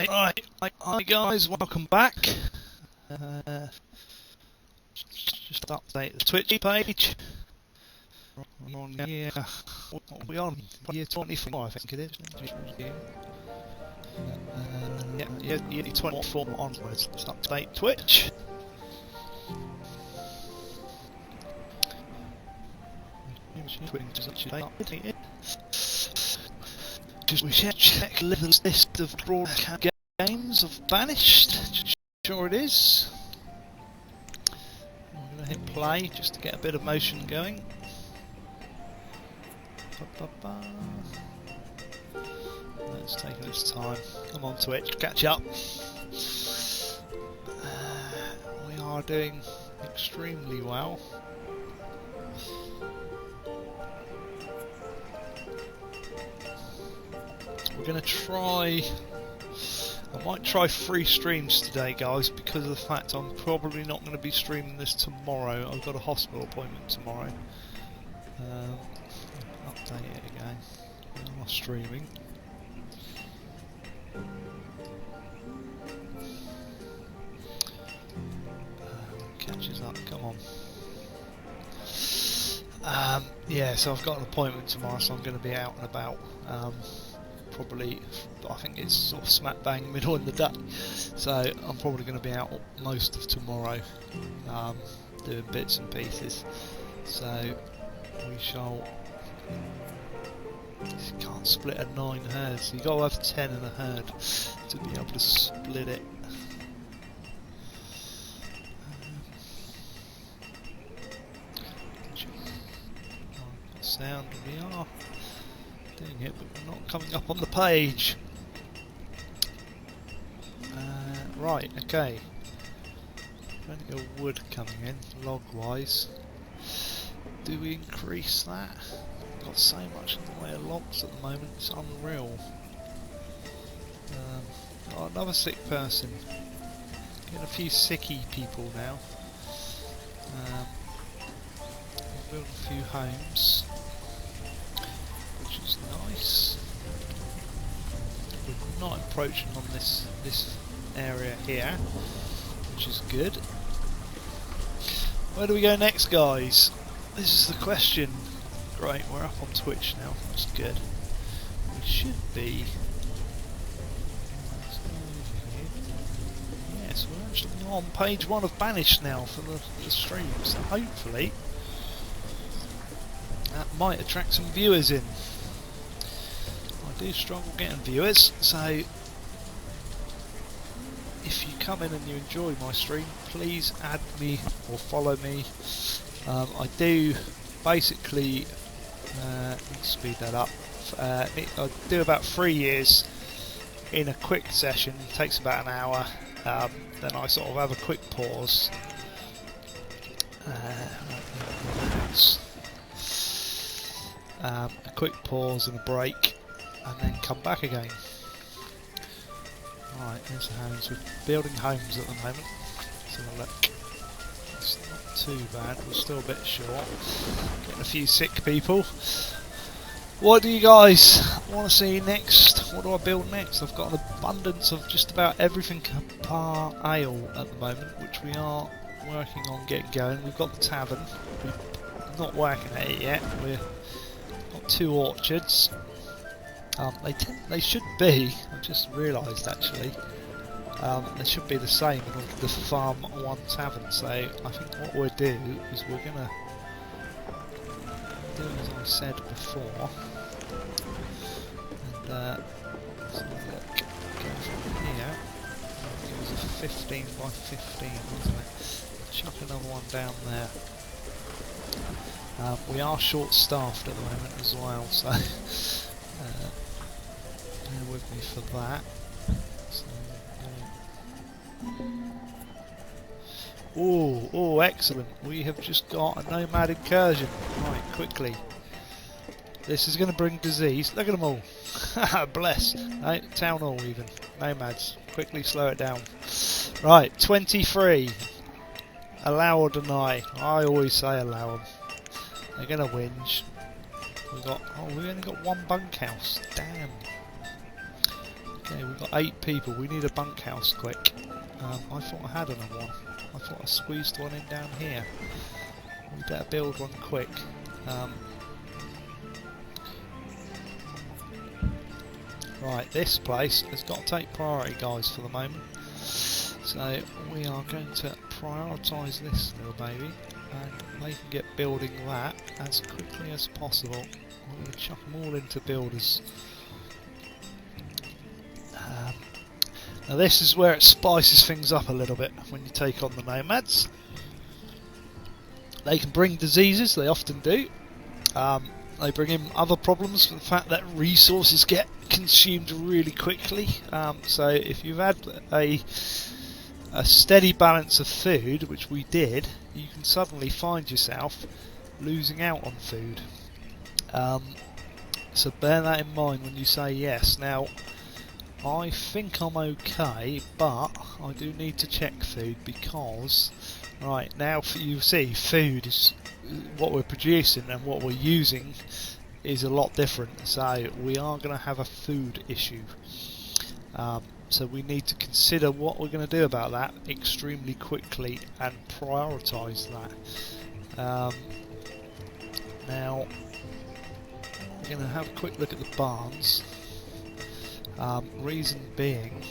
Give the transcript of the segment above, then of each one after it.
Hi guys, welcome back. Just update the Twitch page. We're on year, what are we on? Year 24, I think it is. Yeah, year 24 onwards. Let's update Twitch. Twitch is actually updated. Just we check the list of broadcast games of Banished. Sure it is. I'm going to hit play just to get a bit of motion going. It's taking its time. Come on Twitch, catch up. We are doing extremely well. We're going to try... I might try 3 streams today, guys, because of the fact I'm probably not going to be streaming this tomorrow. I've got a hospital appointment tomorrow. Update it again. We are streaming. Catches up, come on. Yeah, so I've got an appointment tomorrow, so I'm going to be out and about. Probably, I think it's sort of smack bang middle in the day, so I'm probably going to be out most of tomorrow, doing bits and pieces. So we shall. You can't split a 9 herds. You got to have 10 in a herd to be able to split it. Sound, we are doing it, but we're not coming up on the page. Right, okay. Plenty of wood coming in, log wise. Do we increase that? Got so much in the way of logs at the moment, it's unreal. Got another sick person. Getting a few sicky people now. Build a few homes, which is nice. We're not approaching on this area here, which is good. Where do we go next, guys? This is the question. Great, we're up on Twitch now. That's good. We should be. Yes, we're actually on page 1 of Banished now for the stream. So hopefully that might attract some viewers in. I do struggle getting viewers, so if you come in and you enjoy my stream, please add me or follow me. I do basically speed that up. I do about 3 years in a quick session. It takes about an hour. Then I sort of have a quick pause. A quick pause and a break, and then come back again. Right, there's the homes. We're building homes at the moment. So look, it's not too bad. We're still a bit short. Getting a few sick people. What do you guys want to see next? What do I build next? I've got an abundance of just about everything apart ale at the moment, which we are working on getting going. We've got the tavern. We're not working at it yet. We're got 2 orchards. They should be. I just realised actually. They should be the same in the farm 1 tavern. So I think what we'll do is we're gonna do as I said before, and let's have a look. Go from here. It was a 15 by 15, wasn't it? Chuck another one down there. We are short-staffed at the moment as well, so bear with me for that. So, oh, excellent! We have just got a nomad incursion. Right, quickly. This is going to bring disease. Look at them all. Bless. No, town hall even. Nomads. Quickly slow it down. Right, 23. Allow or deny. I always say allow them. They're gonna whinge. We only got 1 bunkhouse. Damn. Okay, we've got 8 people. We need a bunkhouse quick. I thought I had another one. I thought I squeezed one in down here. We better build one quick. Right, this place has got to take priority, guys, for the moment. So we are going to prioritise this little baby, and they can get building that as quickly as possible. I'm going to chuck them all into builders. Now this is where it spices things up a little bit when you take on the nomads. They can bring diseases, they often do. They bring in other problems for the fact that resources get consumed really quickly. So if you've had a steady balance of food, which we did, you can suddenly find yourself losing out on food. So bear that in mind when you say yes. Now, I think I'm okay, but I do need to check food because, right, now you see, food is what we're producing and what we're using is a lot different, so we are going to have a food issue. So we need to consider what we're going to do about that extremely quickly and prioritise that. Now, we're going to have a quick look at the barns. Reason being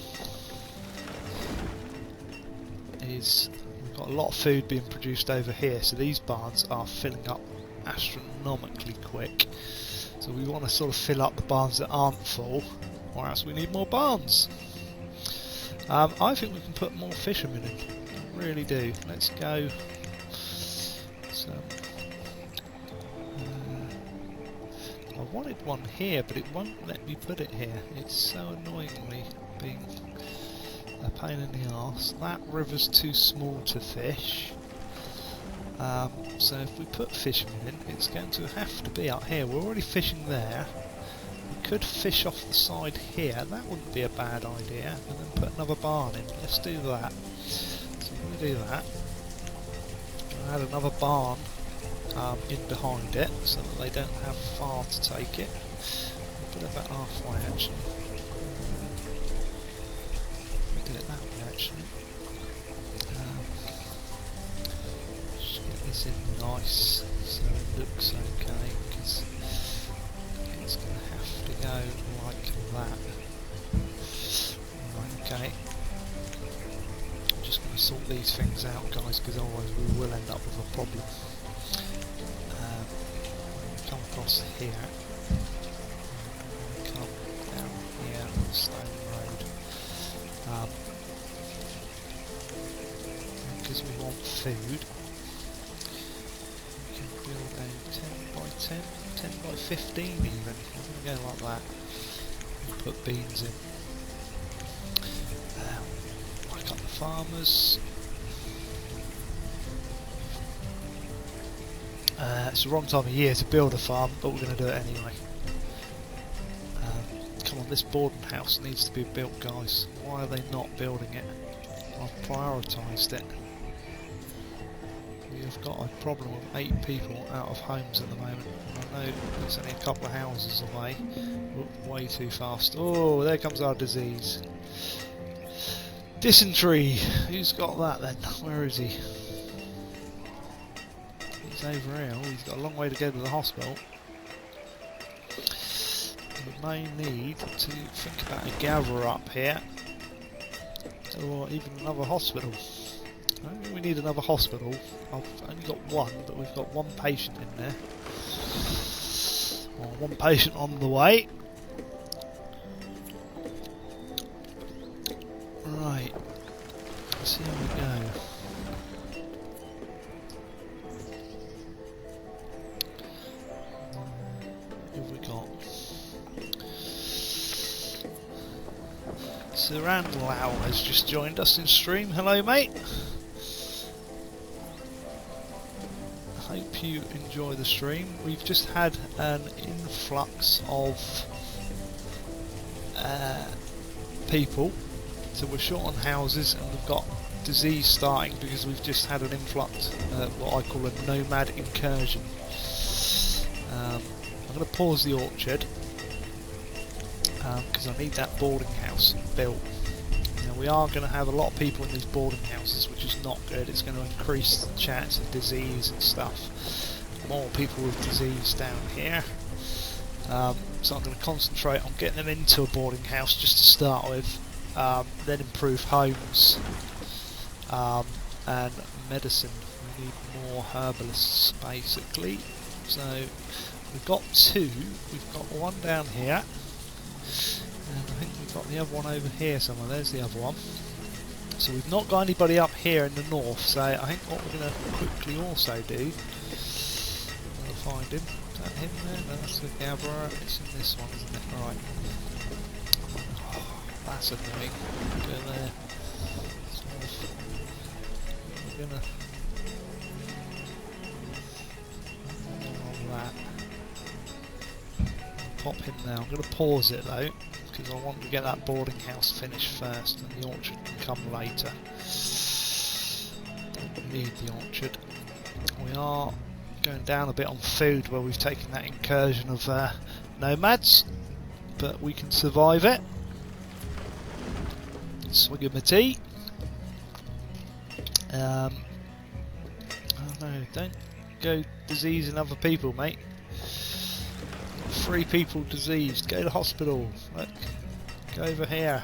is we've got a lot of food being produced over here, so these barns are filling up astronomically quick. So we want to sort of fill up the barns that aren't full, or else we need more barns. I think we can put more fishermen in. I really do. Let's go. So, I wanted one here, but it won't let me put it here. It's so annoyingly being a pain in the arse. That river's too small to fish. So if we put fishermen in, it's going to have to be up here. We're already fishing there. We could fish off the side here. That wouldn't be a bad idea. And then put another barn in. Let's do that. So we're going to do that. I'll add another barn in behind it, so that they don't have far to take it. We'll put it about halfway actually. We'll do it that way actually. Just get this in nice so it looks okay, because it's going to have to go like that. Right, okay. I'm just going to sort these things out, guys, because otherwise we will end up with a problem. Come across here, come down here on the stone road, because we want food. We can build a 10 by 10, 10 by 15 even. I'm going to go like that and put beans in. Whack up the farmers. It's the wrong time of year to build a farm, but we're going to do it anyway. Come on, this boarding house needs to be built, guys. Why are they not building it? I've prioritised it. We have got a problem with 8 people out of homes at the moment. I know it's only a couple of houses away. We're way too fast. Oh, there comes our disease. Dysentery. Who's got that then? Where is he? He's over here. Oh, he's got a long way to go to the hospital. We may need to think about a gather up here, or even another hospital. I don't think we need another hospital. I've only got one, but we've got one patient in there. Or one patient on the way. Right. Let's see how we go. What have we got? Sir Randall has just joined us in stream. Hello, mate. Hope you enjoy the stream. We've just had an influx of people, so we're short on houses and we've got disease starting because we've just had an influx, what I call a nomad incursion. I'm going to pause the orchard because I need that boarding house built. Now we are going to have a lot of people in these boarding houses, which is not good. It's going to increase the chance of disease and stuff. More people with disease down here. So I'm going to concentrate on getting them into a boarding house just to start with, then improve homes and medicine. We need more herbalists basically. So we've got two. We've got one down here, and I think we've got the other one over here somewhere. There's the other one. So we've not got anybody up here in the north. So I think what we're going to quickly also do, I'll find him. Is that him there? No, that's the gatherer. It's in this one, isn't it? Right. Oh, that's annoying. Go there. We're gonna on that. Pop him now. I'm gonna pause it though, because I want to get that boarding house finished first, and the orchard can come later. Don't need the orchard. We are going down a bit on food where we've taken that incursion of nomads, but we can survive it. Swig of my tea. Oh no, don't go diseasing other people, mate. 3 people diseased. Go to hospital. Look, go over here.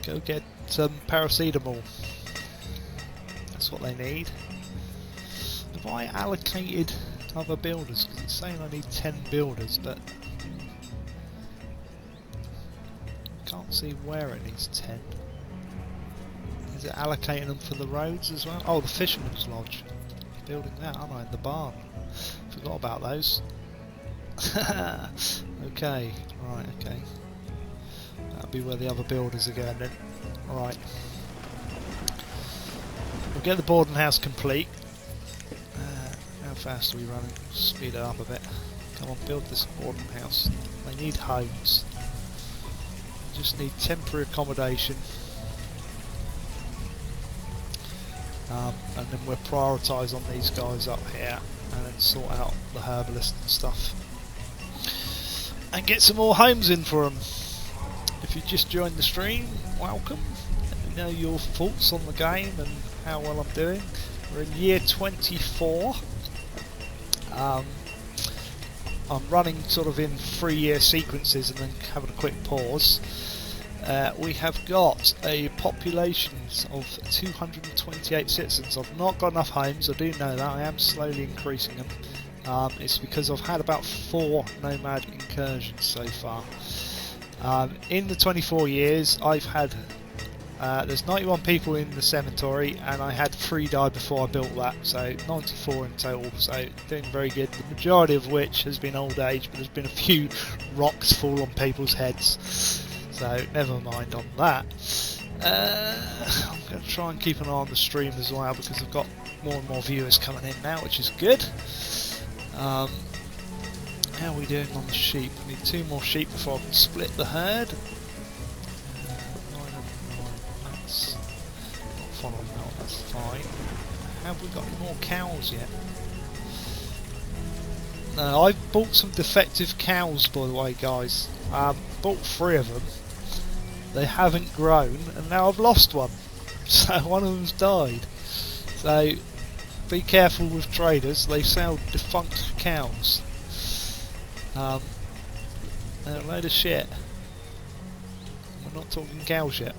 Go get some paracetamol. That's what they need. Have I allocated other builders? Because it's saying I need 10 builders, but can't see where it needs 10. Is it allocating them for the roads as well? Oh, the Fisherman's Lodge. Building that, aren't I? In the barn. Forgot about those. Okay, right, okay. That'll be where the other builders are going then. Right. We'll get the boarding house complete. How fast are we running? Speed it up a bit. Come on, build this boarding house. They need homes. They just need temporary accommodation. And then we'll prioritise on these guys up here and then sort out the herbalist and stuff. And get some more homes in for them. If you just joined the stream, welcome. Let me know your thoughts on the game and how well I'm doing. We're in year 24. I'm running sort of in 3-year sequences and then having a quick pause. We have got a population of 228 citizens. I've not got enough homes, I do know that. I am slowly increasing them. It's because I've had about 4 nomad incursions so far. In the 24 years I've had there's 91 people in the cemetery, and I had 3 die before I built that, so 94 in total, so doing very good, the majority of which has been old age, but there's been a few rocks fall on people's heads, so never mind on that. I'm going to try and keep an eye on the stream as well, because I've got more and more viewers coming in now, which is good. How are we doing on the sheep? We need 2 more sheep before I can split the herd. That's fine. Have we got any more cows yet? No, I've bought some defective cows, by the way, guys. Bought 3 of them. They haven't grown, and now I've lost one. So one of them's died. So be careful with traders. They sell defunct cows. They're a load of shit. We're not talking cows yet.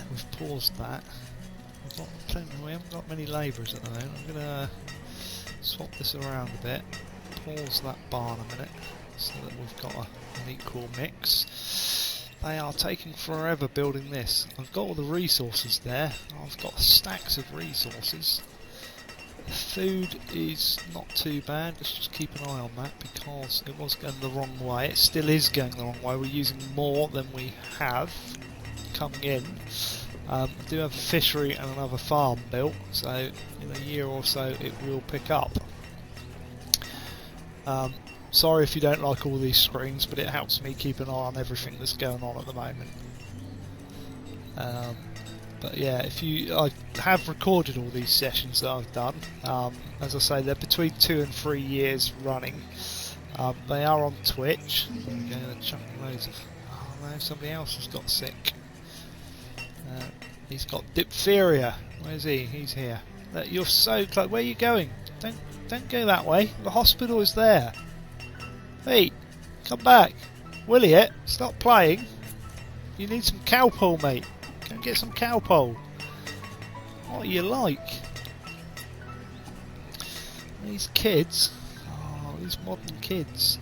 We've paused that. We haven't got many labourers at the moment. I'm going to swap this around a bit. Pause that barn a minute so that we've got an equal mix. They are taking forever building this. I've got all the resources there. I've got stacks of resources. The food is not too bad. Let's just keep an eye on that because it was going the wrong way. It still is going the wrong way. We're using more than we have coming in. I do have a fishery and another farm built, so in a year or so it will pick up. Sorry if you don't like all these screens, but it helps me keep an eye on everything that's going on at the moment. But yeah, I have recorded all these sessions that I've done. As I say, they're between 2 and 3 years running. They are on Twitch. There we go, they're chucking loads of... Oh no, somebody else has got sick. He's got diphtheria. Where's he? He's here. Look, you're so close. Where are you going? Don't go that way. The hospital is there. Hey, come back. Williet, stop playing. You need some cowpole, mate. Go and get some cowpole. What are you like? These kids. Oh, these modern kids.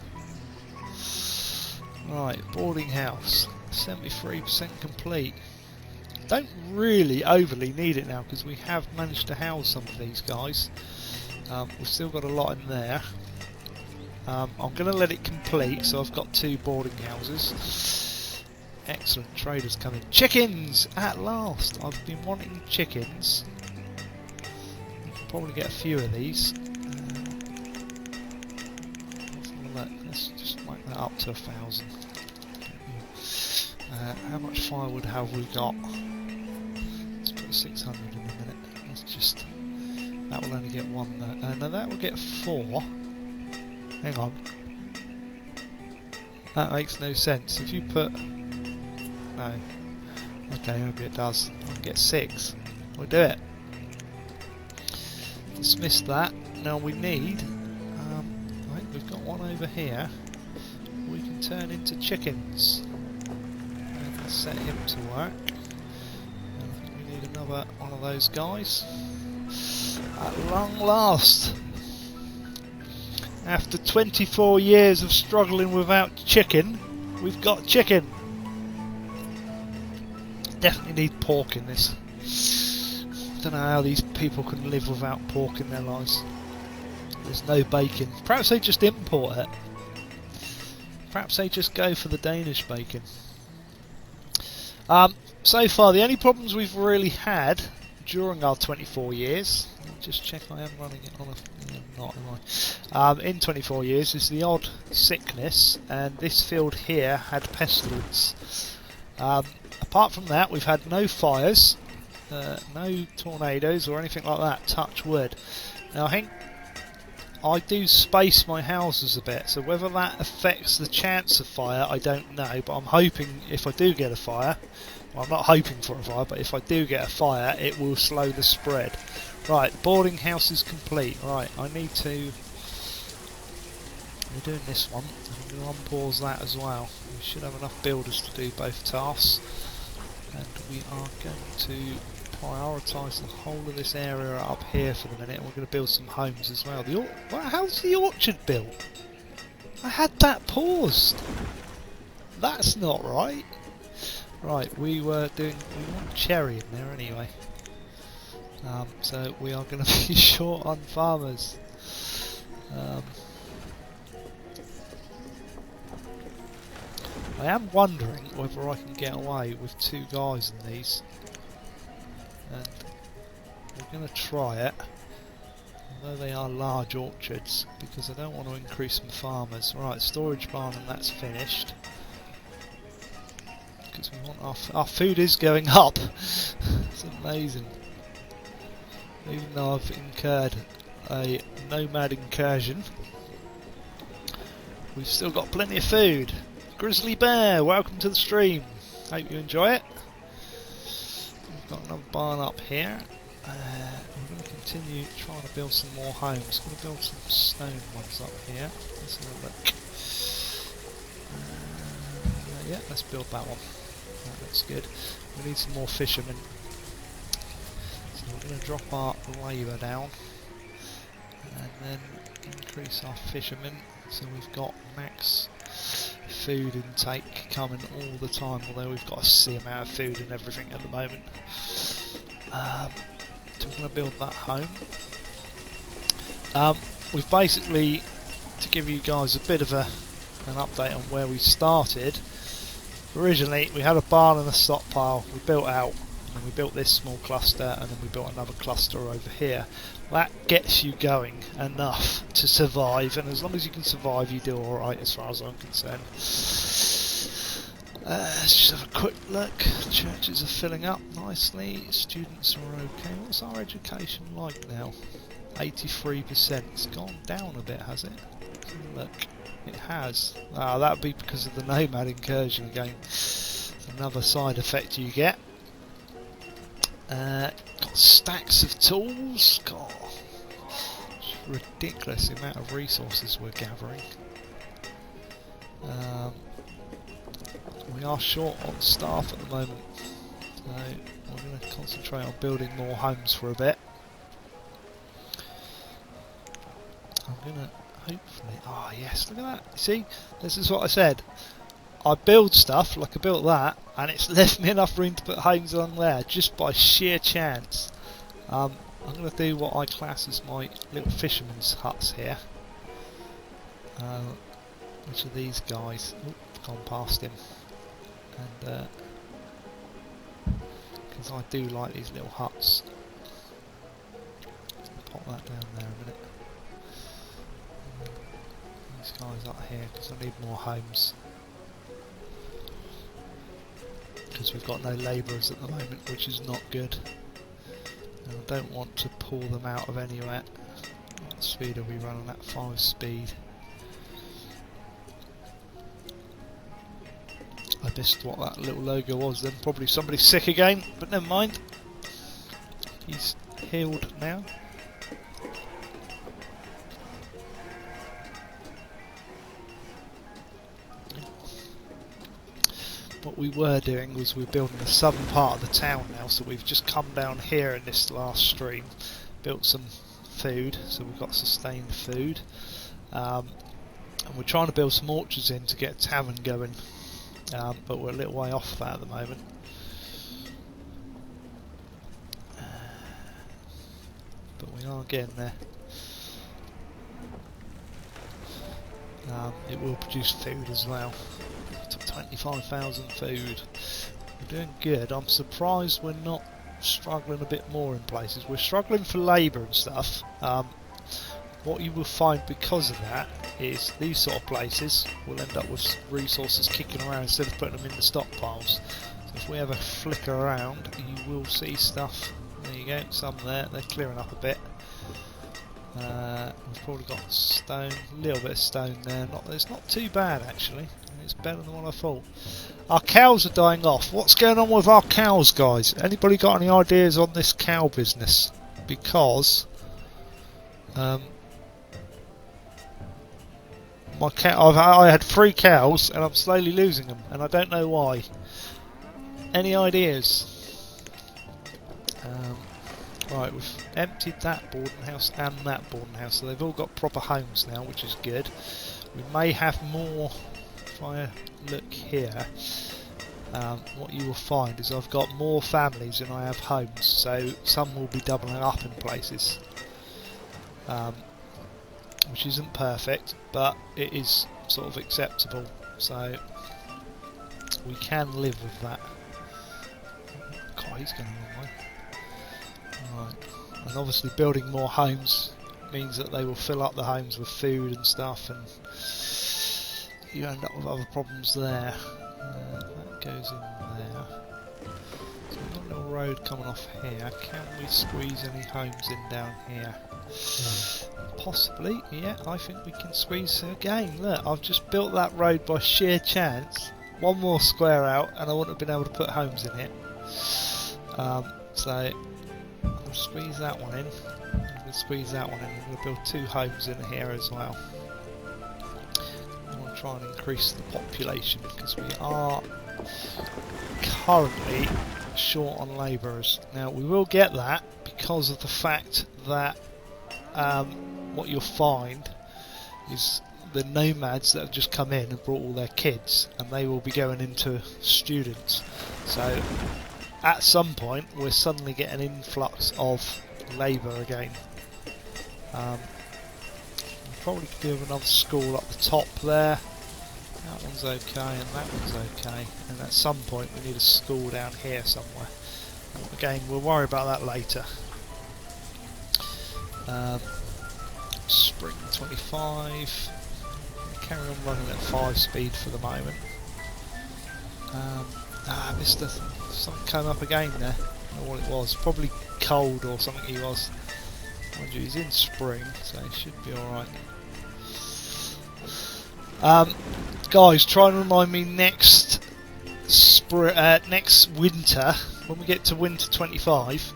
Right, boarding house. 73% complete. Don't really overly need it now because we have managed to house some of these guys. We've still got a lot in there. I'm going to let it complete, so I've got 2 boarding houses. Excellent, traders coming. Chickens! At last! I've been wanting chickens. We can probably get a few of these. Let's just make that up to 1,000. How much firewood have we got? Let's put 600 in a minute. Let's just... That will only get 1 though. No, that will get 4. Hang on. That makes no sense. If you put... No. Okay, maybe it does. I can get 6. We'll do it. Dismiss that. Now we need... I think we've got one over here. We can turn into chickens. And let's set him to work. And I think we need another one of those guys. At long last. After 24 years of struggling without chicken, we've got chicken. Definitely need pork in this. Don't know how these people can live without pork in their lives. There's no bacon. Perhaps they just import it. Perhaps they just go for the Danish bacon. So far, the only problems we've really had during our 24 years, just check I am running it on a... not, am I? In 24 years is the odd sickness, and this field here had pestilence. Apart from that, we've had no fires, no tornadoes or anything like that, touch wood. Now I think I do space my houses a bit, so whether that affects the chance of fire, I don't know, but I'm hoping if I do get a fire, well, I'm not hoping for a fire, but if I do get a fire, it will slow the spread. Right, boarding house is complete. Right, I need to... We're doing this one. I'm going to unpause that as well. We should have enough builders to do both tasks. And we are going to prioritise the whole of this area up here for the minute. And we're going to build some homes as well. How's the orchard built? I had that paused. That's not right. Right, we want cherry in there anyway. So we are going to be short on farmers. I am wondering whether I can get away with 2 guys in these. And we're going to try it. Although they are large orchards, because I don't want to increase my farmers. Right, storage barn, and that's finished. Because we want our food is going up. It's amazing. Even though I've incurred a nomad incursion, we've still got plenty of food. Grizzly Bear, welcome to the stream. Hope you enjoy it. We've got another barn up here. We're going to continue trying to build some more homes. Going to build some stone ones up here. Let's have a look. Yeah, let's build that one. That looks good. We need some more fishermen. So we're going to drop our labour down and then increase our fishermen so we've got max food intake coming all the time, although we've got a sea amount of food and everything at the moment. So we're going to build that home. We've basically, to give you guys a bit of an update on where we started, originally we had a barn and a stockpile. We built out, and we built this small cluster, and then we built another cluster over here. That gets you going enough to survive, and as long as you can survive, you do alright as far as I'm concerned. Let's just have a quick look. Churches are filling up nicely. Students are okay. What's our education like now? 83%. It's gone down a bit, has it? Let's have a look. It has. That would be because of the nomad incursion again. It's another side effect you get. Got stacks of tools. God, it's ridiculous the amount of resources we're gathering. We are short on staff at the moment, so we're going to concentrate on building more homes for a bit. I'm going to hopefully... Ah, yes, look at that. You see, this is what I said. I build stuff, like I built that, and it's left me enough room to put homes along there, just by sheer chance. I'm going to do what I class as my little fisherman's huts here. Which are these guys? Oop, gone past him. And because I do like these little huts. Pop that down there a minute. These guys up here, because I need more homes. Because we've got no labourers at the moment, which is not good. And I don't want to pull them out of anywhere. What speed are we running at? 5 speed. I missed what that little logo was then. Probably somebody sick again, but never mind. He's healed now. What we were doing was we were building the southern part of the town now, so we've just come down here in this last stream, built some food, so we've got sustained food, and we're trying to build some orchards in to get a tavern going, but we're a little way off that at the moment. But we are getting there. It will produce food as well. 25,000 food. We're doing good. I'm surprised we're not struggling a bit more in places. We're struggling for labour and stuff. What you will find because of that is these sort of places will end up with resources kicking around instead of putting them in the stockpiles. So if we have a flicker around, you will see stuff. There you go, some there. They're clearing up a bit. We've probably got stone, a little bit of stone there. It's not too bad actually. It's better than what I thought. Our cows are dying off. What's going on with our cows, guys? Anybody got any ideas on this cow business? Because my cow, I had 3 cows and I'm slowly losing them, and I don't know why. Any ideas? Right, we've emptied that boarding house and that boarding house, so they've all got proper homes now, which is good. We may have more. If I look here, what you will find is I've got more families than I have homes, so some will be doubling up in places, which isn't perfect, but it is sort of acceptable, so we can live with that. God, he's going the wrong way. Right. And obviously building more homes means that they will fill up the homes with food and stuff, and you end up with other problems there. That goes in there. So we've got a little road coming off here. Can we squeeze any homes in down here? Possibly, yeah, I think we can squeeze again. Look, I've just built that road by sheer chance. One more square out and I wouldn't have been able to put homes in it. So we'll squeeze that one in. We'll squeeze that one in. We're going to build 2 homes in here as well. I want to try and increase the population because we are currently short on labourers. Now we will get that because of the fact that what you'll find is the nomads that have just come in and brought all their kids, and they will be going into students. So at some point we're suddenly getting an influx of labour again. We'll probably do another school up the top there. That one's okay and that one's okay, and at some point we need a school down here somewhere. Again, we'll worry about that later. Spring 25. Carry on running at 5 speed for the moment. Missed something came up again there. I don't know what it was. Probably cold or something he was. Mind you, he's in spring, so he should be alright. Guys, try and remind me next winter, when we get to winter 25,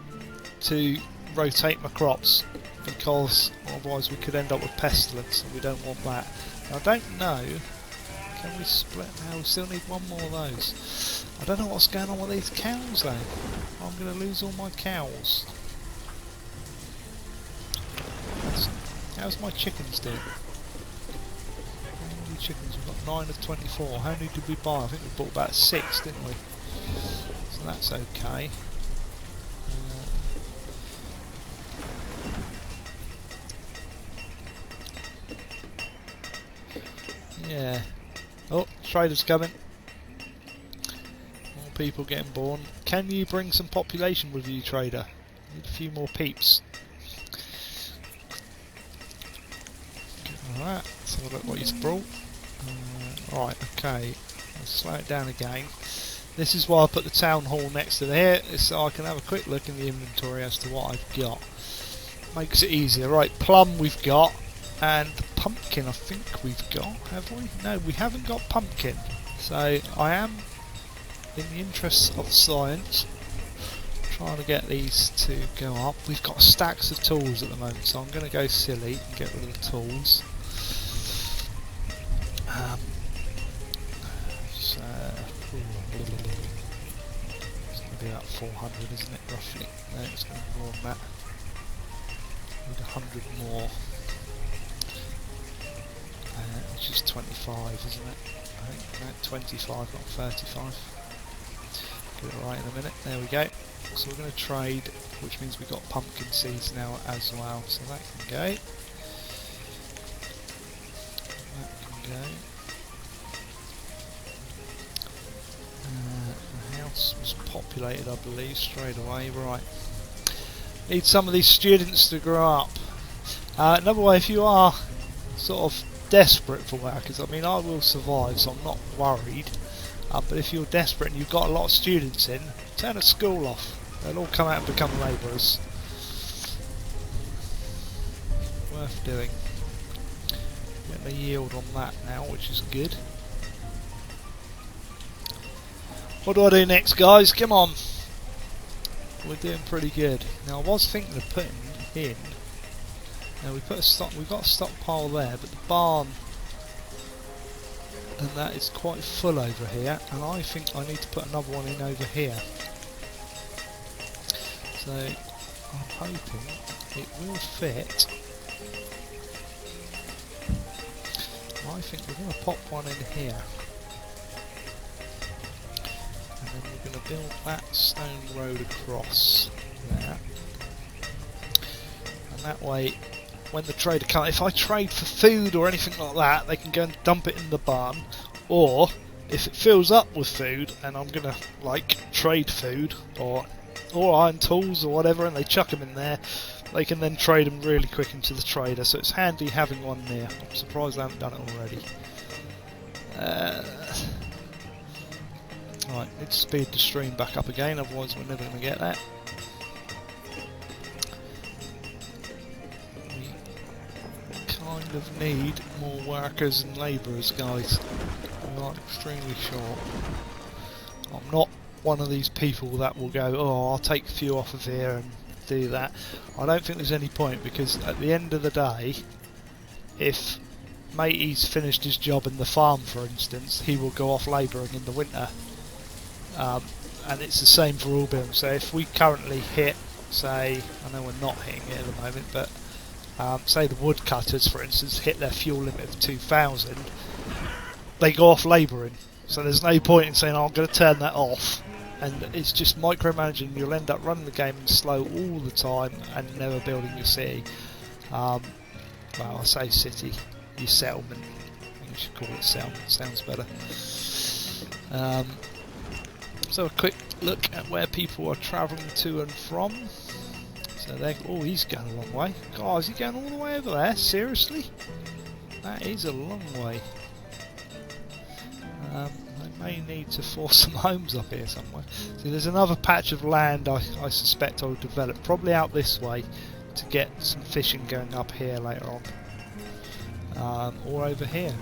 to rotate my crops, because otherwise we could end up with pestilence and we don't want that. I don't know, can we split now? We still need one more of those. I don't know what's going on with these cows though. I'm going to lose all my cows. How's my chickens doing? How many chickens? We've got 9 of 24. How many did we buy? I think we bought about 6, didn't we? So that's okay. Yeah. Oh, trader's coming. More people getting born. Can you bring some population with you, trader? Need a few more peeps. Alright, let's have a look what he's brought. Right, okay. Let's slow it down again. This is why I put the town hall next to there, so I can have a quick look in the inventory as to what I've got. Makes it easier. Right, plum we've got, and pumpkin I think we've got, have we? No, we haven't got pumpkin. So I am, in the interests of science, trying to get these to go up. We've got stacks of tools at the moment, so I'm going to go silly and get rid of the tools. So it's going to be about 400, isn't it, roughly? No, it's going to be more than that. Need 100 more, which is 25, isn't it? I think 25, not 35. Get it right in a minute. There we go. So we're going to trade, which means we've got pumpkin seeds now as well. So that can go. That can go. The house was populated, I believe, straight away. Right. Need some of these students to grow up. Another way, if you are sort of desperate for workers, I mean, I will survive, so I'm not worried. But if you're desperate and you've got a lot of students in, turn a school off. They'll all come out and become labourers. Worth doing. Getting a yield on that now, which is good. What do I do next, guys? Come on. We're doing pretty good. Now I was thinking of putting in. Now we've got a stockpile there, but the barn and that is quite full over here, and I think I need to put another one in over here. So I'm hoping it will fit. I think we're going to pop one in here, and then we're going to build that stone road across there, and that way when the trader comes, if I trade for food or anything like that, they can go and dump it in the barn, or if it fills up with food and I'm going to like trade food or iron tools or whatever, and they chuck them in there, they can then trade them really quick into the trader. So it's handy having one there. I'm surprised I haven't done it already. Right, need to speed the stream back up again, otherwise we're never going to get that. We kind of need more workers and labourers, guys. We are extremely short. I'm not one of these people that will go, oh, I'll take a few off of here and do that. I don't think there's any point, because at the end of the day, if matey's finished his job in the farm, for instance, he will go off labouring in the winter. And it's the same for all buildings. So if we currently hit, say, I know we're not hitting it at the moment, but say the woodcutters, for instance, hit their fuel limit of 2,000, they go off labouring. So there's no point in saying, oh, I'm going to turn that off. And it's just micromanaging. You'll end up running the game slow all the time and never building your city. Well, I say city, your settlement. I think you should call it settlement. Sounds better. So a quick look at where people are travelling to and from. So they, oh, he's going a long way. God, is he going all the way over there? Seriously? That is a long way. I may need to force some homes up here somewhere. So there's another patch of land I suspect I'll develop, probably out this way, to get some fishing going up here later on. Or over here.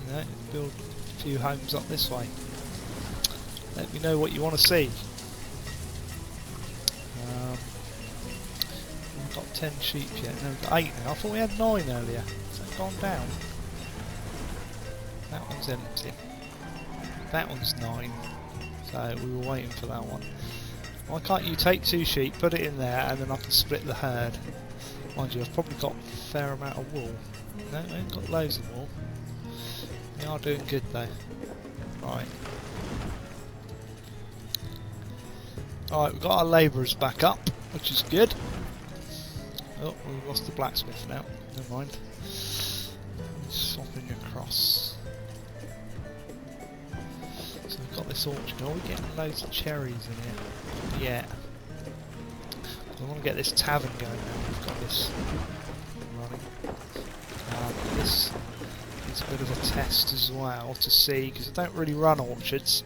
No, build a few homes up this way. Let me know what you want to see. We've got 10 sheep yet. No, we've got 8 now. I thought we had 9 earlier. Has that gone down? That one's empty. That one's 9. So we were waiting for that one. Why can't you take 2 sheep, put it in there, and then I can split the herd? Mind you, I've probably got a fair amount of wool. No, I ain't got loads of wool. We are doing good though. Right. Alright, we've got our labourers back up, which is good. Oh, we've lost the blacksmith now. Never mind. Swapping across. So we've got this orchard. Are we getting loads of cherries in here? Yeah. I want to get this tavern going now. We've got this running. This is a bit of a test as well to see, because I don't really run orchards,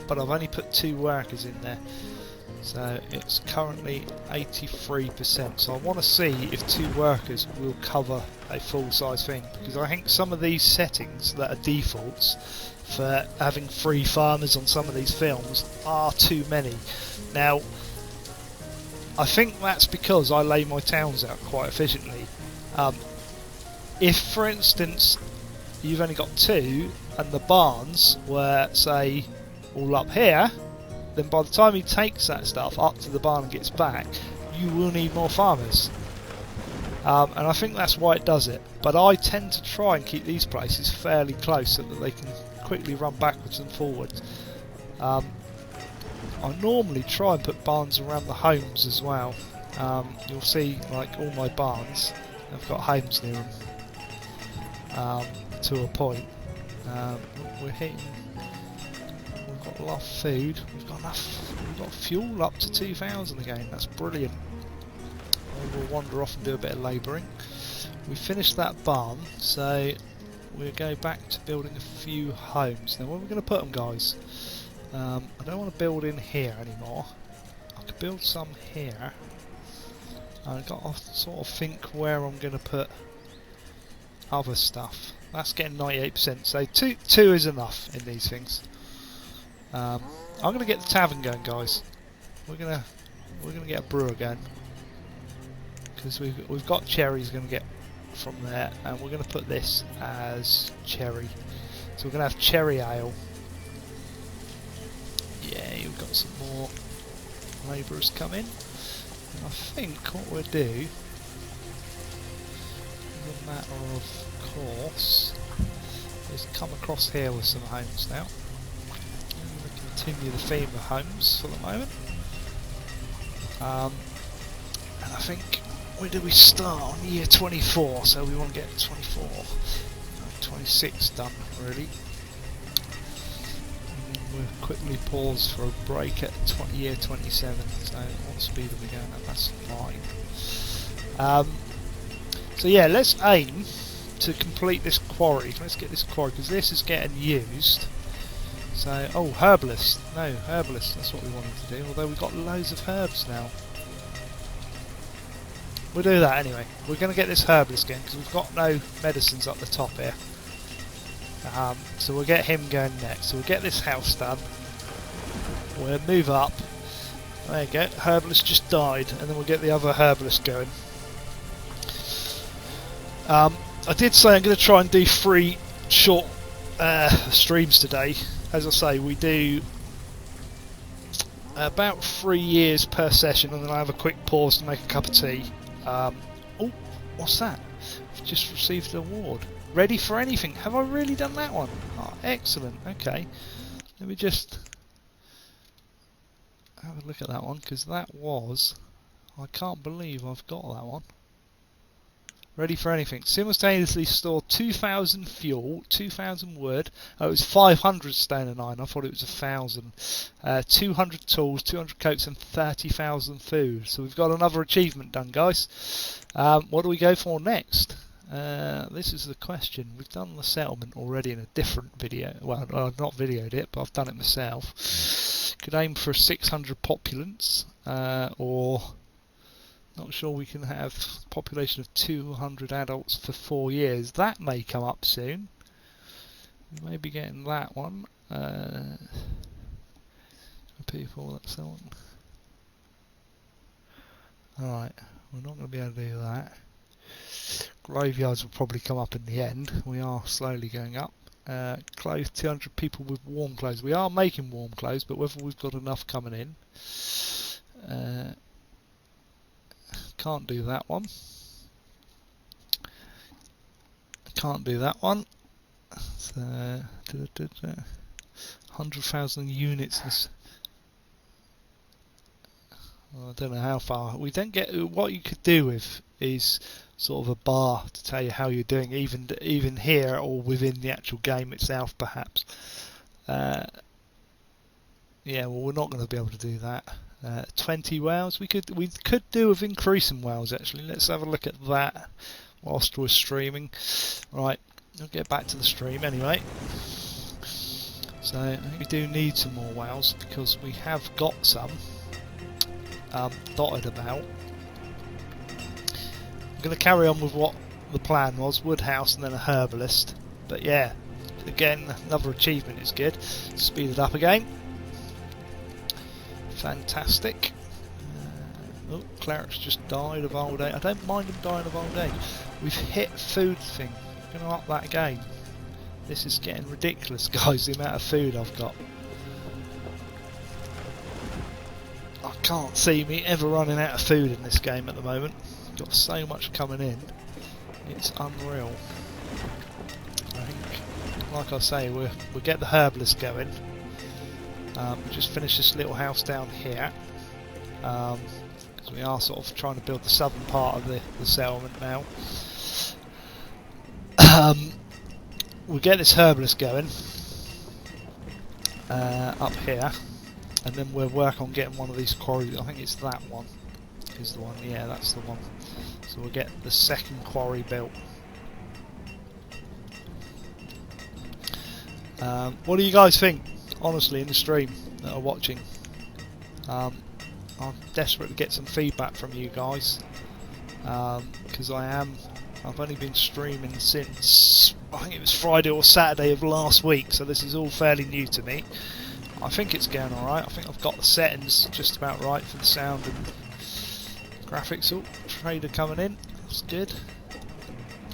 but I've only put 2 workers in there. So it's currently 83%. So I want to see if 2 workers will cover a full-size thing, because I think some of these settings that are defaults for having 3 farmers on some of these films are too many. Now, I think that's because I lay my towns out quite efficiently. If, for instance, you've only got 2 and the barns were, say, all up here, then by the time he takes that stuff up to the barn and gets back, you will need more farmers. And I think that's why it does it. But I tend to try and keep these places fairly close so that they can quickly run backwards and forwards. I normally try and put barns around the homes as well. You'll see, like, all my barns have got homes near them, to a point. We're hitting. We've got a lot of food. We've got enough. We've got fuel up to 2,000 again. That's brilliant. I will wander off and do a bit of labouring. We finished that barn, so we'll go back to building a few homes. Now, where are we going to put them, guys? I don't want to build in here anymore. I could build some here. I've got to sort of think where I'm going to put other stuff. That's getting 98%, so two is enough in these things. I'm going to get the tavern going, guys. We're gonna get a brewer going, because we've got cherries going to get from there, and we're going to put this as cherry. So we're going to have cherry ale. Yeah, we've got some more labourers come in. And I think what we'll do, as a matter of course, is come across here with some homes now. And we'll continue the theme of homes for the moment. And I think, where do we start? On year 24, so we want to get 24, 26 done, really. We'll quickly pause for a break at year 27, so what speed are we going at? That's fine. So yeah, let's aim to complete this quarry. Let's get this quarry, because this is getting used. So, oh, herbalist. No, herbalist, that's what we wanted to do, although we've got loads of herbs now. We'll do that anyway. We're going to get this herbalist going, because we've got no medicines up the top here. So we'll get him going next. So we'll get this house done. We'll move up. There you go. Herbalist just died, and then we'll get the other herbalist going. I did say I'm going to try and do 3 short streams today. As I say, we do about 3 years per session, and then I have a quick pause to make a cup of tea. Oh, what's that? I've just received an award. Ready for anything. Have I really done that one? Oh, excellent. Okay. Let me just have a look at that one, because that was... I can't believe I've got that one. Ready for anything. Simultaneously store 2,000 fuel, 2,000 wood. Oh, it was 500 stone and iron. I thought it was 1,000. 200 tools, 200 coats, and 30,000 food. So we've got another achievement done, guys. What do we go for next? This is the question. We've done the settlement already in a different video. Well, I've not videoed it, but I've done it myself. Could aim for 600 populants, or not sure we can have a population of 200 adults for 4 years. That may come up soon. We may be getting that one. People, that's the one. Alright, we're not going to be able to do that. Graveyards will probably come up in the end. We are slowly going up. Clothes, 200 people with warm clothes. We are making warm clothes, but whether we've got enough coming in. Can't do that one. Can't do that one. So, 100,000 units. I don't know how far. We don't get. What you could do with is sort of a bar to tell you how you're doing, even here or within the actual game itself, perhaps. Yeah, well, we're not going to be able to do that. 20 whales. We could do with increasing whales actually. Let's have a look at that whilst we're streaming. Right, I'll get back to the stream anyway. So I think we do need some more whales because we have got some dotted about. I'm going to carry on with what the plan was, woodhouse and then a herbalist. But yeah, again, another achievement is good. Speed it up again. Fantastic. Oh, Cleric's just died of old age. I don't mind him dying of old age. We've hit food thing. I'm going to up that again. This is getting ridiculous, guys, the amount of food I've got. I can't see me ever running out of food in this game at the moment. Got so much coming in. It's unreal. I think, like I say, we'll get the herbalist going. We'll just finish this little house down here. Because we are sort of trying to build the southern part of the settlement now. We'll get this herbalist going up here, and then we'll work on getting one of these quarries. I think it's that one is the one. Yeah, that's the one. So we'll get the second quarry built. What do you guys think, honestly, in the stream that are watching? I'm desperate to get some feedback from you guys, because I've only been streaming since I think it was Friday or Saturday of last week, so this is all fairly new to me. I think it's going alright. I think I've got the settings just about right for the sound and graphics. Oh, trader coming in, that's good.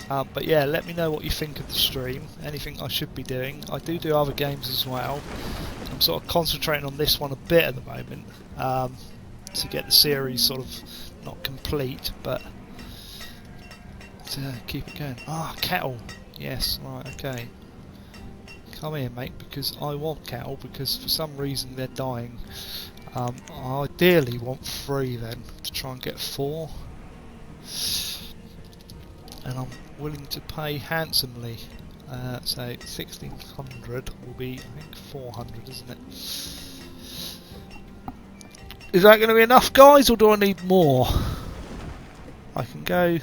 But yeah, let me know what you think of the stream, anything I should be doing. I do other games as well. I'm sort of concentrating on this one a bit at the moment, to get the series sort of not complete, but to keep it going. Ah, cattle. Yes, right, okay. Come here, mate, because I want cattle, because for some reason they're dying. I ideally want 3 then, to try and get 4. And I'm willing to pay handsomely. So 1600 will be, I think, 400, isn't it? Is that going to be enough, guys, or do I need more? I can go...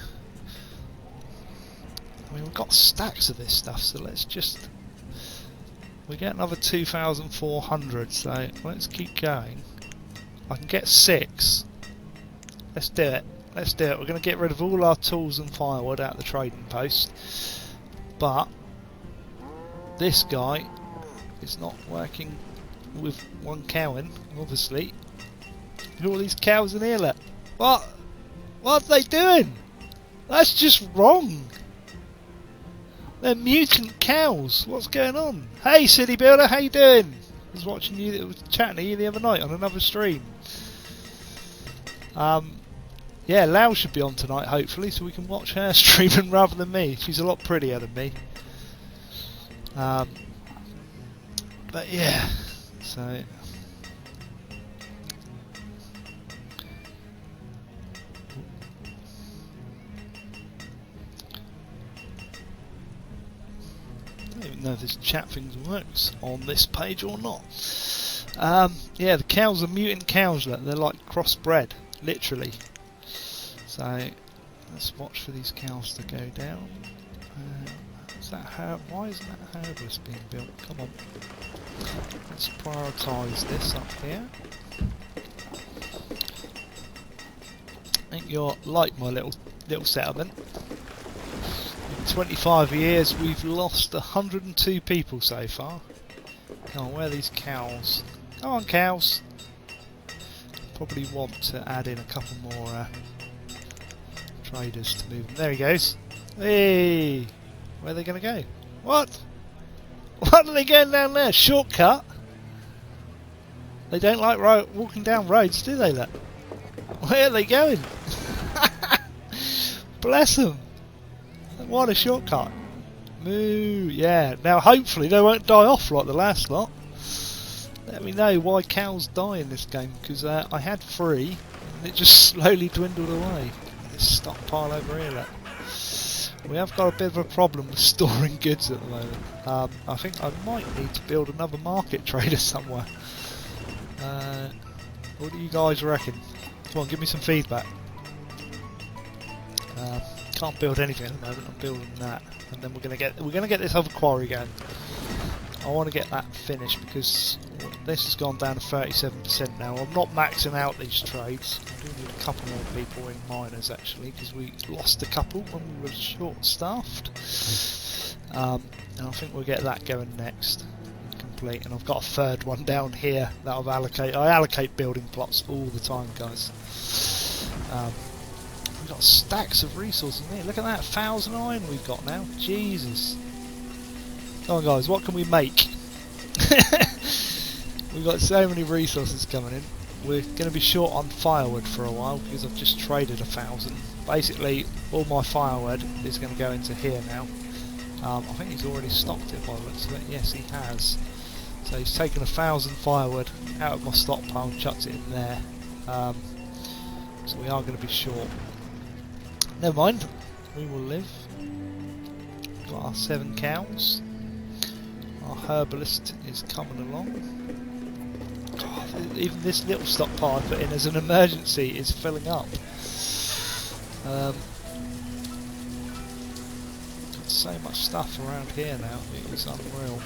I mean, we've got stacks of this stuff, so let's just... We get another 2,400, so let's keep going. I can get 6. Let's do it. Let's do it. We're going to get rid of all our tools and firewood out of the trading post. But this guy is not working with one cow in, obviously. Look at all these cows in here, look. What? What are they doing? That's just wrong. They're mutant cows. What's going on? Hey, City Builder, how you doing? I was watching you, was chatting to you the other night on another stream. Yeah, Lau should be on tonight, hopefully, so we can watch her streaming rather than me. She's a lot prettier than me. But yeah, so... I don't even know if this chat thing works on this page or not. Yeah, the cows are mutant cows, look. They're like crossbred, literally. So let's watch for these cows to go down. Is that why isn't that herbalist being built? Come on. Let's prioritise this up here. I think you're like my little settlement. You can 25 years, we've lost 102 people so far. Come on, where are these cows? Come on, cows! Probably want to add in a couple more traders to move them. There he goes. Hey! Where are they going to go? What? What are they going down there? Shortcut? They don't like walking down roads, do they? Look. Where are they going? Bless them! What a shortcut! Moo! Yeah. Now, hopefully, they won't die off like the last lot. Let me know why cows die in this game, because I had 3 and it just slowly dwindled away. This stockpile over here, look. We have got a bit of a problem with storing goods at the moment. I think I might need to build another market trader somewhere. What do you guys reckon? Come on, give me some feedback. Can't build anything at the moment. I'm building that, and then we're gonna get this other quarry going. I want to get that finished because this has gone down to 37% now. I'm not maxing out these trades. I do need a couple more people in miners actually, because we lost a couple when we were short-staffed. And I think we'll get that going next. Complete. And I've got a 3rd one down here that I've allocated. I allocate building plots all the time, guys. We've got stacks of resources in here. Look at that, 1,000 iron we've got now. Jesus. Come on, guys, what can we make? We've got so many resources coming in. We're going to be short on firewood for a while because I've just traded 1,000. Basically, all my firewood is going to go into here now. I think he's already stocked it by the looks of it. Yes, he has. So he's taken 1,000 firewood out of my stockpile and chucked it in there. So we are going to be short. Never mind, we will live. Got our 7 cows. Our herbalist is coming along. God, even this little stockpile I put in as an emergency is filling up. Got so much stuff around here now, it is unreal.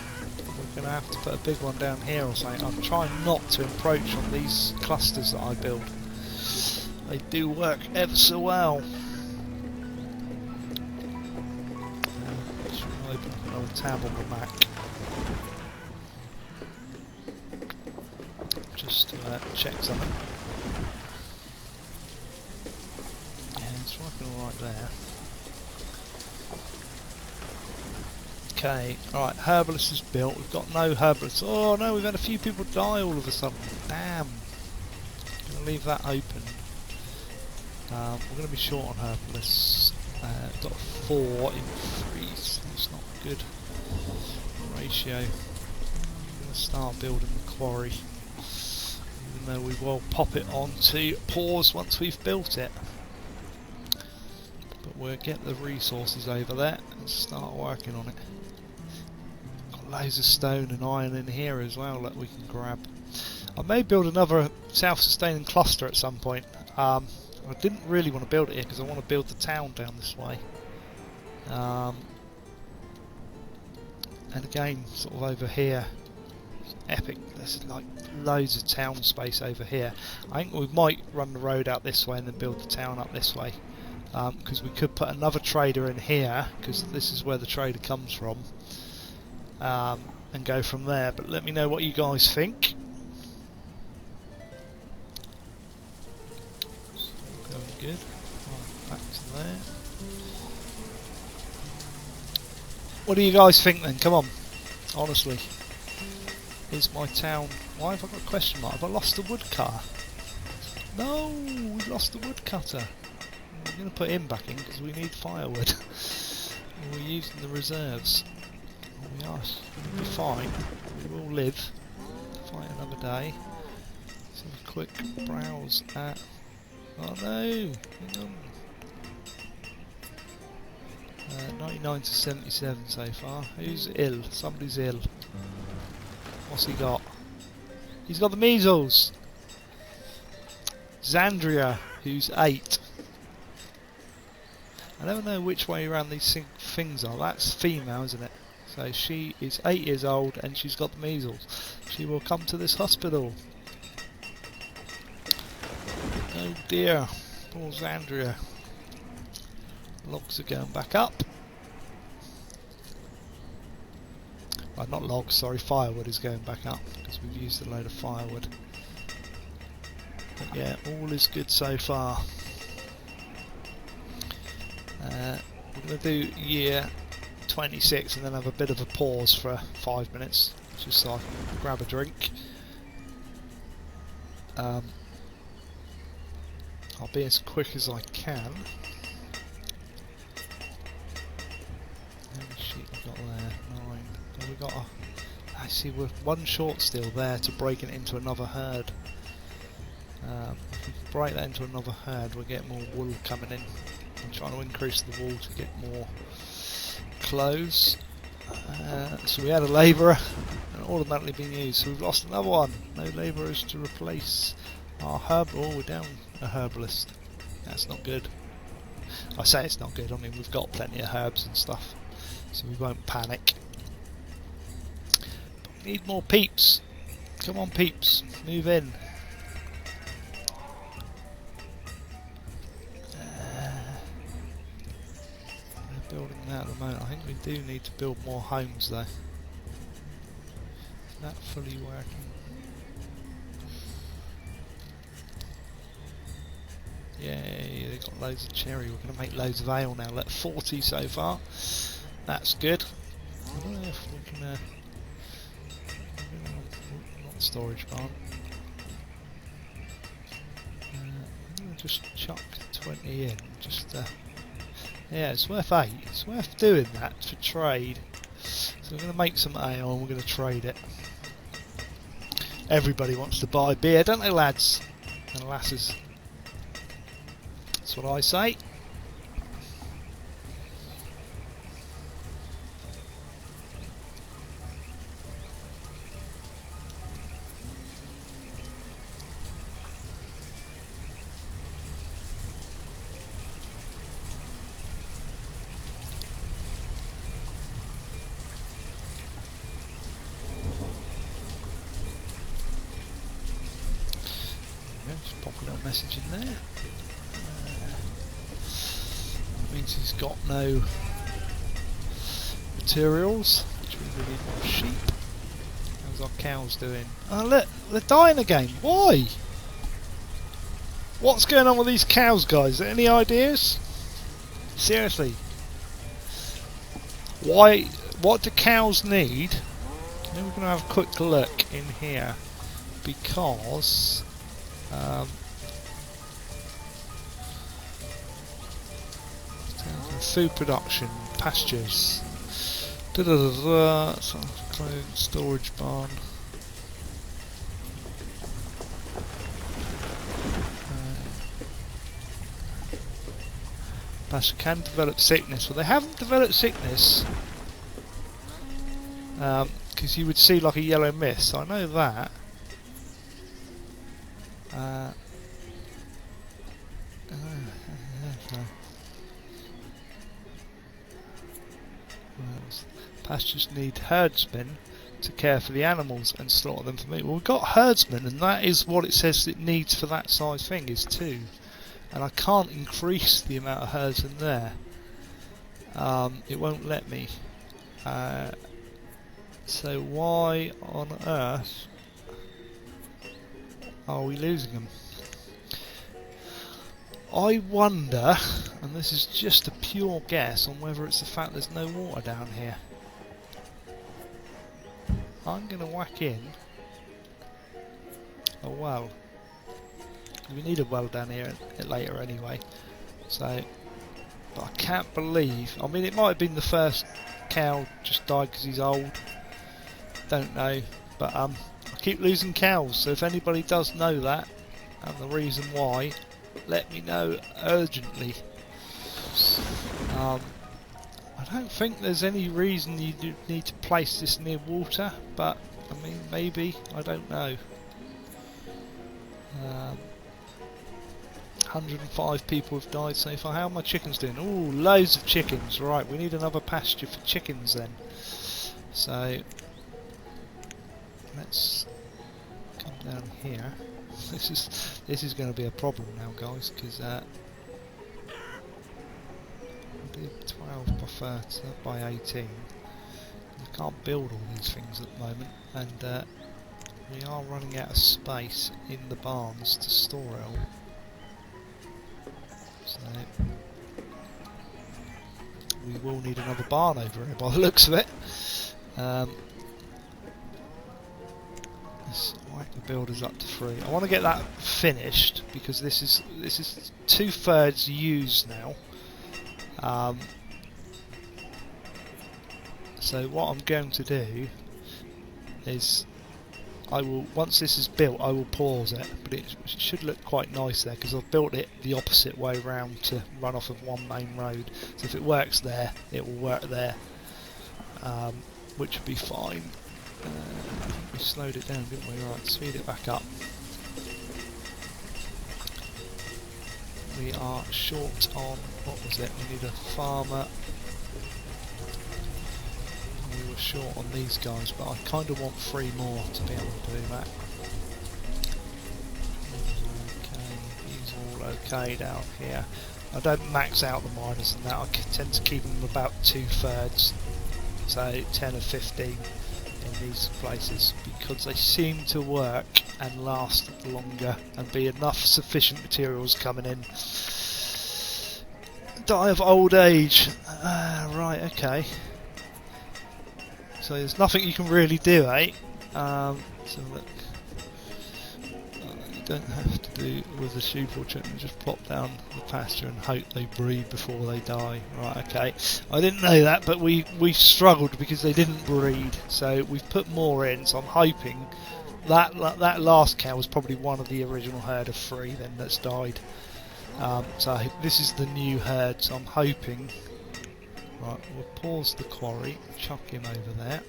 We're going to have to put a big one down here or something. I'm trying not to encroach on these clusters that I build. They do work ever so well. Should open up another tab on the Mac. Just to check something. Yeah, it's working alright there. Okay, alright, herbalist is built. We've got no herbalist. Oh no, we've had a few people die all of a sudden. Damn. I'm going to leave that open. We're going to be short on herbalists. We've got 4 in 3, so that's not a good ratio. I'm going to start building the quarry. Even though we will pop it on to pause once we've built it. But we'll get the resources over there and start working on it. Got loads of stone and iron in here as well that we can grab. I may build another self-sustaining cluster at some point. I didn't really want to build it here because I want to build the town down this way. And again, sort of over here, epic. There's like loads of town space over here. I think we might run the road out this way and then build the town up this way. Because we could put another trader in here, because this is where the trader comes from, and go from there. But let me know what you guys think. Going good. Right, back to there. What do you guys think then? Come on, honestly. Is my town... Why have I got a question mark? Have I lost the woodcutter? No, we've lost the woodcutter. We're going to put him back in because we need firewood. We're using the reserves. We are. We'll be fine. We will live. Fight another day. Let's have a quick browse at... Oh no! Hang on. 99 to 77 so far. Who's ill? Somebody's ill. What's he got? He's got the measles! Zandria, who's 8. I never know which way around these things are. That's female, isn't it? So she is 8 years old and she's got the measles. She will come to this hospital. Oh dear, poor Zandria. Logs are going back up. not logs, sorry, firewood is going back up because we've used a load of firewood. But yeah, all is good so far. We're going to do year 26 and then have a bit of a pause for 5 minutes, just so I can grab a drink. I'll be as quick as I can. How many sheep we've got there? 9. Oh, we've got actually, we're one short still there to breaking it into another herd. If we can break that into another herd, we'll get more wool coming in. I'm trying to increase the wool to get more clothes. So we had a labourer and automatically being used, so we've lost another one. No labourers to replace our herb. Oh, we're down a herbalist. That's not good. I say it's not good, I mean we've got plenty of herbs and stuff, so we won't panic. But we need more peeps. Come on peeps, move in. Building that at the moment. I think we do need to build more homes though. Is that fully working? Yay, they've got loads of cherry. We're going to make loads of ale now. Let 40 so far. That's good. I don't know if we can... not storage barn. I'm going to just chuck 20 in. Just... yeah, it's worth 8. It's worth doing that for trade. So we're going to make some ale and we're going to trade it. Everybody wants to buy beer, don't they, lads and lasses? That's what I say. Just pop a little message in there. Means he's got no materials, which means we need more sheep. How's our cows doing? Oh look, they're dying again. Why? What's going on with these cows, guys? Any ideas? Seriously. Why? What do cows need? Then we're going to have a quick look in here because food production, pastures, storage barn. Pasture can develop sickness. Well, they haven't developed sickness because you would see like a yellow mist. So I know that. Pastures need herdsmen to care for the animals and slaughter them for meat. Well, we've got herdsmen, and that is what it says it needs for that size thing, is 2. And I can't increase the amount of herds in there. It won't let me. So why on earth are we losing them? I wonder, and this is just a pure guess, on whether it's the fact there's no water down here. I'm going to whack in a well. We need a well down here later anyway. So, but I can't believe, I mean it might have been the first cow just died because he's old. Don't know. But I keep losing cows, so if anybody does know that and the reason why, let me know urgently. I don't think there's any reason you do need to place this near water, but I mean maybe, I don't know. 105 people have died so far. How are my chickens doing? Ooh, loads of chickens. Right, we need another pasture for chickens then. So let's come down here. This is going to be a problem now, guys, because I did 12 by 30 by 18. Can't build all these things at the moment, and we are running out of space in the barns to store it all. So we will need another barn over here by the looks of it. Let's whack the builders up to 3. I want to get that finished because this is 2/3 used now. So what I'm going to do is once this is built, I will pause it, but it should look quite nice there because I've built it the opposite way round to run off of one main road. So if it works there, it will work there, which would be fine. We slowed it down, didn't we? Right, speed it back up. We are short on, what was it? We need a farmer. We were short on these guys, but I kind of want 3 more to be able to do that. Okay, he's all okay down here. I don't max out the miners and that, I tend to keep them about 2/3, so 10 or 15 in these places, because they seem to work and last longer and be enough sufficient materials coming in. Die of old age. Right, okay. So there's nothing you can really do, eh? So look, you don't have to do with the sheep or chicken, just plop down the pasture and hope they breed before they die. Right, okay. I didn't know that, but we struggled because they didn't breed, so we've put more in. So I'm hoping that last cow was probably one of the original herd of 3 then that's died. So this is the new herd, so I'm hoping. Right, we'll pause the quarry, chuck him over there.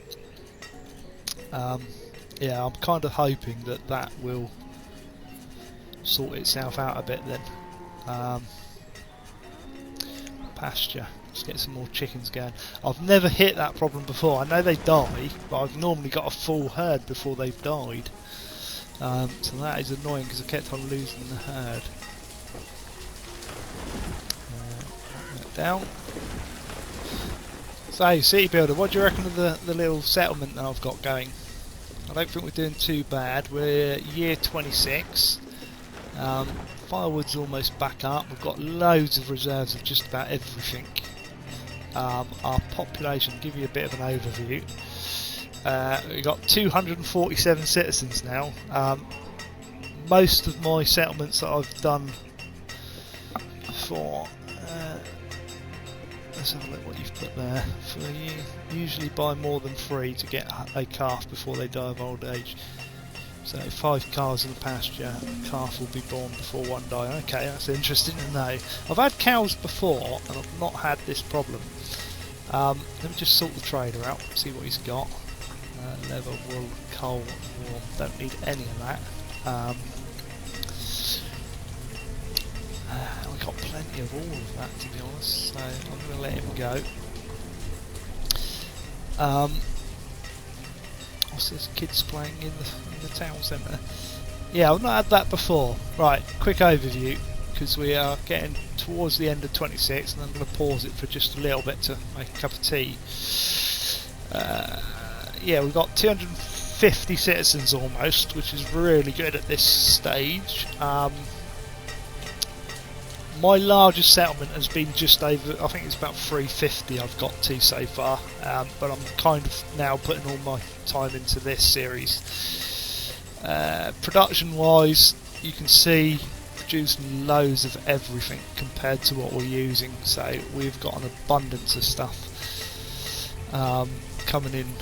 Yeah, I'm kind of hoping that will sort itself out a bit then. Pasture, let's get some more chickens going. I've never hit that problem before. I know they die, but I've normally got a full herd before they've died. So that is annoying because I kept on losing the herd. That down. So, City Builder, what do you reckon of the little settlement that I've got going? I don't think we're doing too bad. We're year 26. Firewood's almost back up. We've got loads of reserves of just about everything. Our population, give you a bit of an overview. We've got 247 citizens now. Most of my settlements that I've done for... let's have a look what you've put there. For you usually buy more than 3 to get a calf before they die of old age. So 5 calves in the pasture, a calf will be born before 1 die. Okay, that's interesting to know. I've had cows before and I've not had this problem. Let me just sort the trader out, see what he's got. Leather, wool, coal, warm. Don't need any of that. We've got plenty of all of that, to be honest, so I'm going to let him go. What's this? Kids playing in the town centre? Yeah, I've not had that before. Right, quick overview, because we are getting towards the end of 26, and I'm going to pause it for just a little bit to make a cup of tea. Yeah, we've got 250 citizens almost, which is really good at this stage. My largest settlement has been just over, I think it's about 350 I've got to so far, but I'm kind of now putting all my time into this series. Production wise, you can see producing loads of everything compared to what we're using, so we've got an abundance of stuff coming in.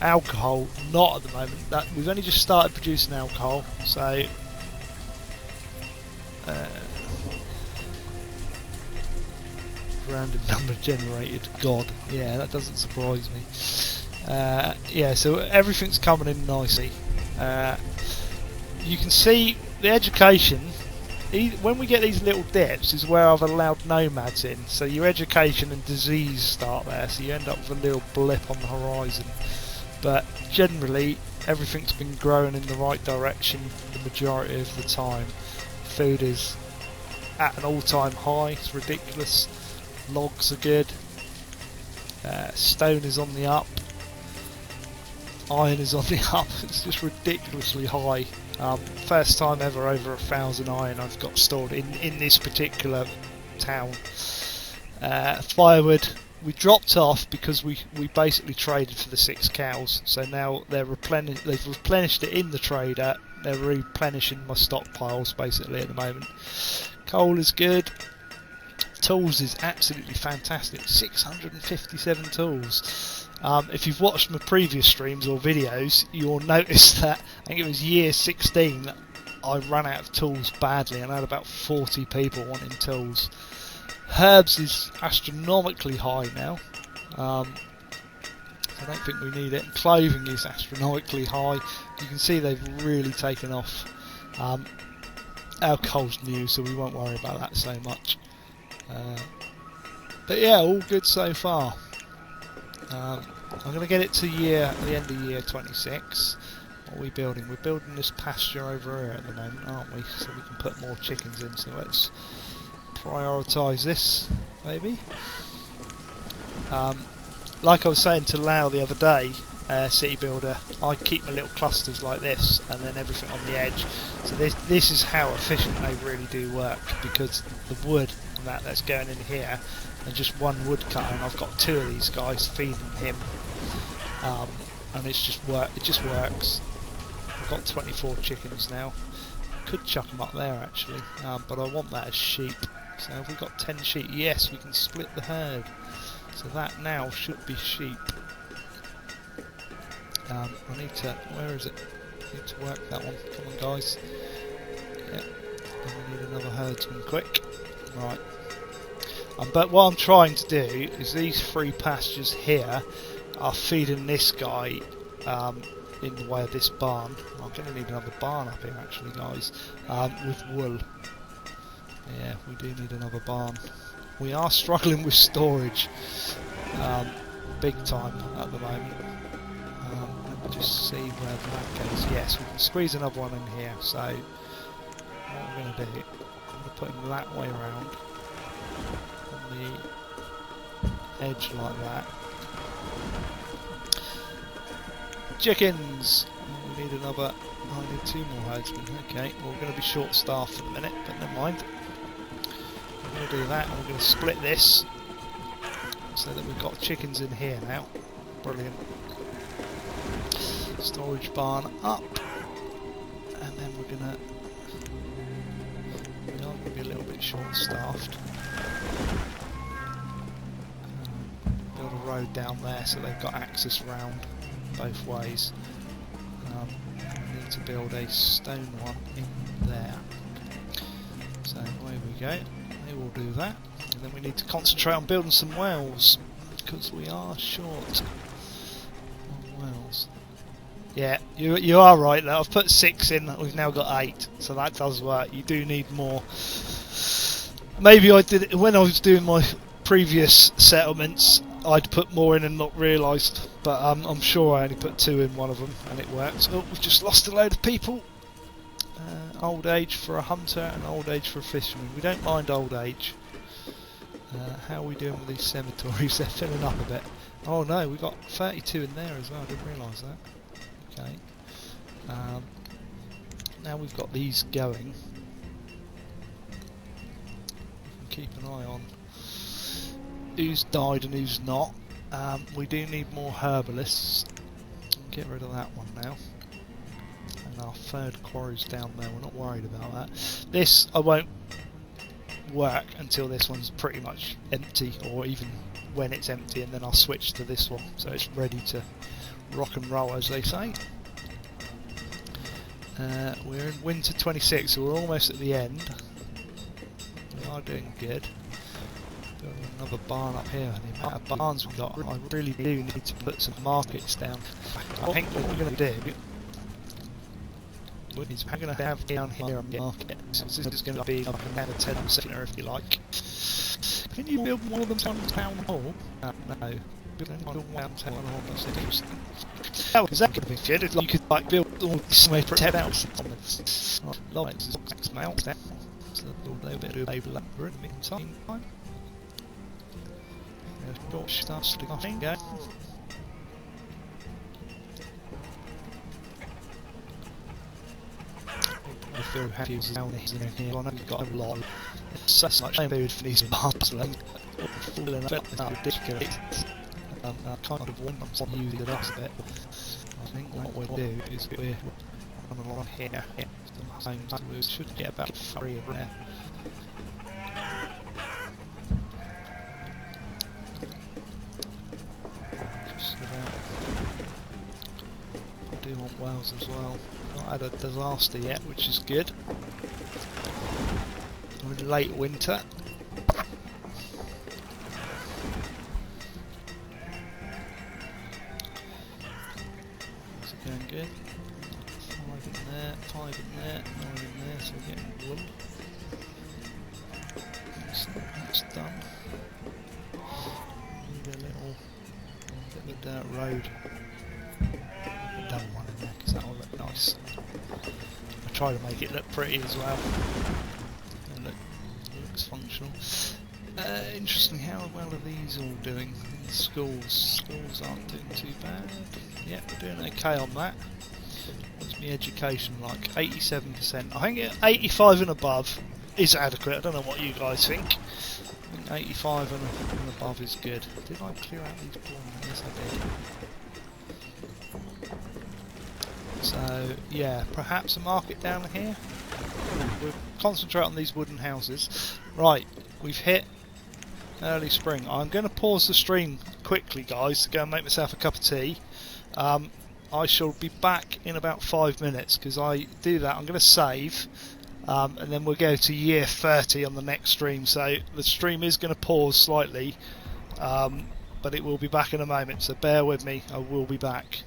Alcohol, not at the moment. We've only just started producing alcohol, so random number generated. God, yeah, that doesn't surprise me. Yeah, so everything's coming in nicely. You can see the education. When we get these little dips is where I've allowed nomads in, so your education and disease start there, so you end up with a little blip on the horizon. But generally everything's been growing in the right direction the majority of the time. Food is at an all-time high, it's ridiculous. Logs are good. Stone is on the up. iron is on the up. It's just ridiculously high. First time ever over 1,000 iron I've got stored in this particular town. Firewood we dropped off because we basically traded for the 6 cows, so now they've replenished it in the trader. They're replenishing my stockpiles basically at the moment. Coal is good. Tools is absolutely fantastic. 657 tools. If you've watched my previous streams or videos, you'll notice that I think it was year 16 that I ran out of tools badly, and I had about 40 people wanting tools. Herbs is astronomically high now. I don't think we need it. Clothing is astronomically high. You can see they've really taken off. Our coal's new, so we won't worry about that so much. But yeah, all good so far. I'm going to get it to the end of year 26. What are we building? We're building this pasture over here at the moment, aren't we? So we can put more chickens in. So let's prioritise this, maybe. Like I was saying to Lau the other day, City Builder, I keep my little clusters like this, and then everything on the edge. So this is how efficient they really do work, because the wood and that's going in here, and just one woodcutter, and I've got 2 of these guys feeding him, and it just works. I've got 24 chickens now. Could chuck them up there actually, but I want that as sheep. So have we got 10 sheep? Yes, we can split the herd. So that now should be sheep. I need to... where is it? I need to work that one. Come on, guys. Yeah. Then we need another herdsman quick. Right. But what I'm trying to do is these 3 pastures here are feeding this guy in the way of this barn. I'm going to need another barn up here actually, guys, with wool. Yeah, we do need another barn. We are struggling with storage big time at the moment. Let me just see where that goes. Yes, we can squeeze another one in here. So what I'm going to do, I'm going to put him that way around on the edge like that. Chickens! We need another... I need 2 more herdsmen. Okay, well, we're going to be short-staffed for the minute, but never mind. We're going to do that, and we're going to split this so that we've got chickens in here now. Brilliant. Storage barn up, and then we are going to be a little bit short-staffed. Build a road down there so they've got access round both ways. I need to build a stone one in there. So away we go. They will do that, and then we need to concentrate on building some wells because we are short on wells. Yeah, you are right there. I've put 6 in. We've now got 8, so that does work. You do need more. Maybe I did it when I was doing my previous settlements. I'd put more in and not realised, but I'm sure I only put 2 in one of them and it works. Oh, we've just lost a load of people. Old age for a hunter and old age for a fisherman. We don't mind old age. How are we doing with these cemeteries? They're filling up a bit. Oh no, we've got 32 in there as well. I didn't realise that. Okay. Now we've got these going. We can keep an eye on who's died and who's not. We do need more herbalists. Get rid of that one now. And our 3rd quarry's down there. We're not worried about that. This I won't work until this one's pretty much empty, or even when it's empty, and then I'll switch to this one so it's ready to rock and roll, as they say. We're in winter 26, so we're almost at the end. We are doing good. Building another barn up here. The amount of barns we've got, I really do need to put some markets down. I think what we're going to do is we're going to have down here a market. So this is going to be up and down a 10 centre if you like. Can you build one of them on town hall? No. Build one town hall. That's interesting. How is that going to be good? It's like you could like build all this way for 10 hours. Lights is X now. So they'll be able to label that for in the meantime. Short stuff to go. build houses down here. I know we've got a lot. It's so much food for these bustling. Falling up, it's ridiculous. I kind of want them to use it up a bit. I think what we'll do is we're running along here. So we should get about 3 of there. Just about. I do want wells as well. Not had a disaster yet, which is good. We're in late winter. Is it going good? 5 in there, 5 in there, 9 in there, so we're getting wool. That's done. Need a little bit of a dirt road. I've done one in there because that'll look nice. I try to make it look pretty as well. And it looks functional. Interesting, how well are these all doing in schools? Schools aren't doing too bad. Yeah, we're doing okay on that. What's my education like? 87%. I think 85 and above is adequate. I don't know what you guys think. I think 85 and above is good. Did I clear out these bourne? Yes, I did. So, yeah, perhaps a market down here. We'll concentrate on these wooden houses. Right, we've hit early spring. I'm going to pause the stream quickly, guys, to go and make myself a cup of tea. I shall be back in about 5 minutes, because I do that. I'm going to save, and then we'll go to year 30 on the next stream. So the stream is going to pause slightly, but it will be back in a moment. So bear with me. I will be back.